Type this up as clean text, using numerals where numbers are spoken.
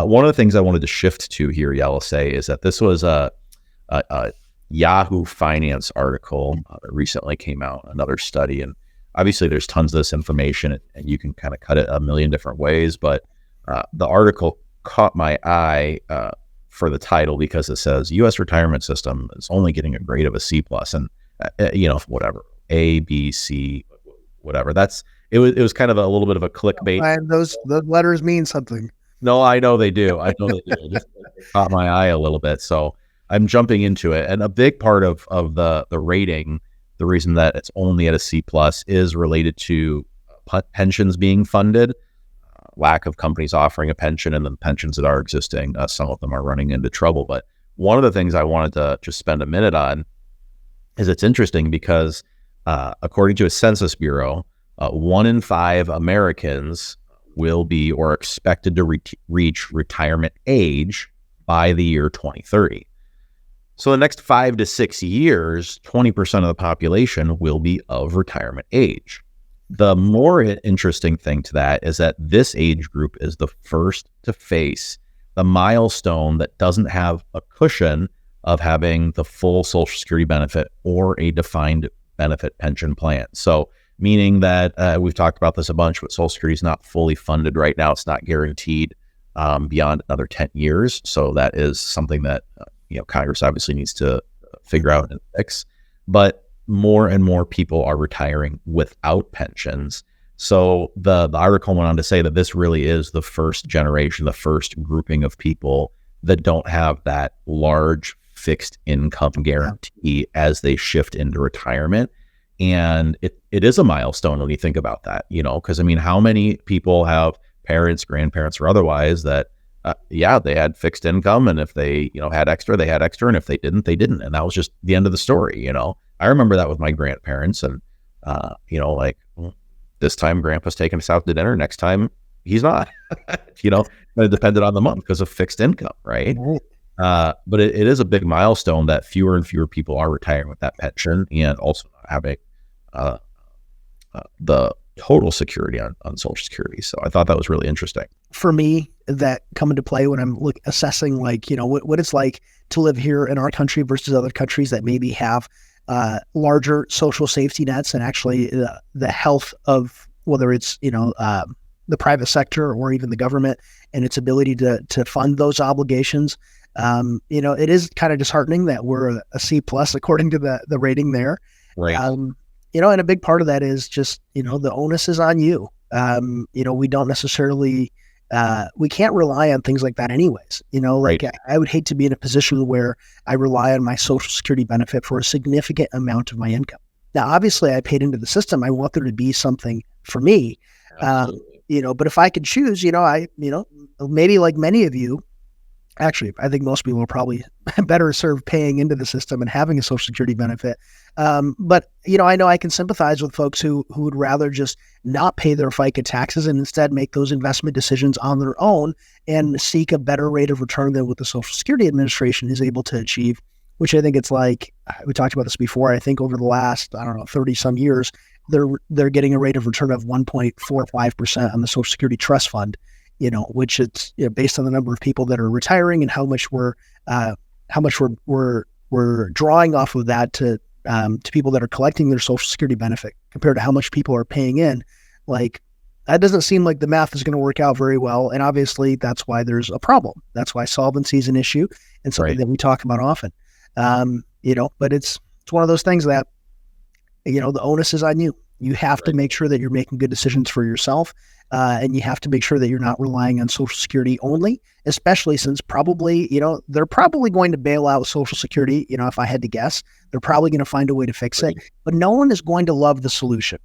One of the things I wanted to shift to here, Yelisey, is that this was a Yahoo Finance article that recently came out, another study. And obviously there's tons of this information and you can kind of cut it a million different ways. But the article caught my eye for the title because it says U.S. retirement system is only getting a grade of a C+. And, whatever, A, B, C, whatever. It was kind of a little bit of a clickbait. And those letters mean something. No, I know they do. It just caught my eye a little bit. So I'm jumping into it. And a big part of the rating, the reason that it's only at a C+ is related to pensions being funded, lack of companies offering a pension, and the pensions that are existing, some of them are running into trouble. But one of the things I wanted to just spend a minute on is it's interesting because according to a Census Bureau, 1 in 5 Americans will be or expected to reach retirement age by the year 2030. So the next 5 to 6 years, 20% of the population will be of retirement age. The more interesting thing to that is that this age group is the first to face the milestone that doesn't have a cushion of having the full Social Security benefit or a defined benefit pension plan. So meaning that we've talked about this a bunch, but Social Security is not fully funded right now. It's not guaranteed beyond another 10 years. So that is something that Congress obviously needs to figure out and fix. But more and more people are retiring without pensions. So the article went on to say that this really is the first generation, the first grouping of people that don't have that large fixed income guarantee as they shift into retirement. And it is a milestone when you think about that, because how many people have parents, grandparents, or otherwise that, they had fixed income, and if they, had extra, they had extra, and if they didn't, they didn't. And that was just the end of the story, I remember that with my grandparents, and, this time grandpa's taking us out to dinner, next time he's not, it depended on the month because of fixed income, right? But it is a big milestone that fewer and fewer people are retiring with that pension and also not having the total security on Social Security. So I thought that was really interesting. For me, that come into play when I'm assessing what it's like to live here in our country versus other countries that maybe have larger social safety nets, and actually the health of whether it's the private sector or even the government and its ability to fund those obligations. It is kind of disheartening that we're a C+ according to the rating there. Right. And a big part of that is just, the onus is on you. We don't necessarily, we can't rely on things like that anyways. Right. I would hate to be in a position where I rely on my Social Security benefit for a significant amount of my income. Now, obviously I paid into the system. I want there to be something for me. But if I could choose, maybe like many of you, actually, I think most people are probably better served paying into the system and having a Social Security benefit. But I know I can sympathize with folks who would rather just not pay their FICA taxes and instead make those investment decisions on their own and seek a better rate of return than what the Social Security Administration is able to achieve, which I think it's like, we talked about this before, I think over the last, 30 some years, they're getting a rate of return of 1.45% on the Social Security Trust Fund, which it's based on the number of people that are retiring and how much we're drawing off of that to people that are collecting their Social Security benefit compared to how much people are paying in. Like, that doesn't seem like the math is going to work out very well. And obviously that's why there's a problem. That's why solvency is an issue and something that we talk about often. But it's one of those things that, the onus is on you. You have to make sure that you're making good decisions for yourself. And you have to make sure that you're not relying on Social Security only, especially since probably, they're probably going to bail out Social Security. If I had to guess, they're probably going to find a way to fix it, but no one is going to love the solution.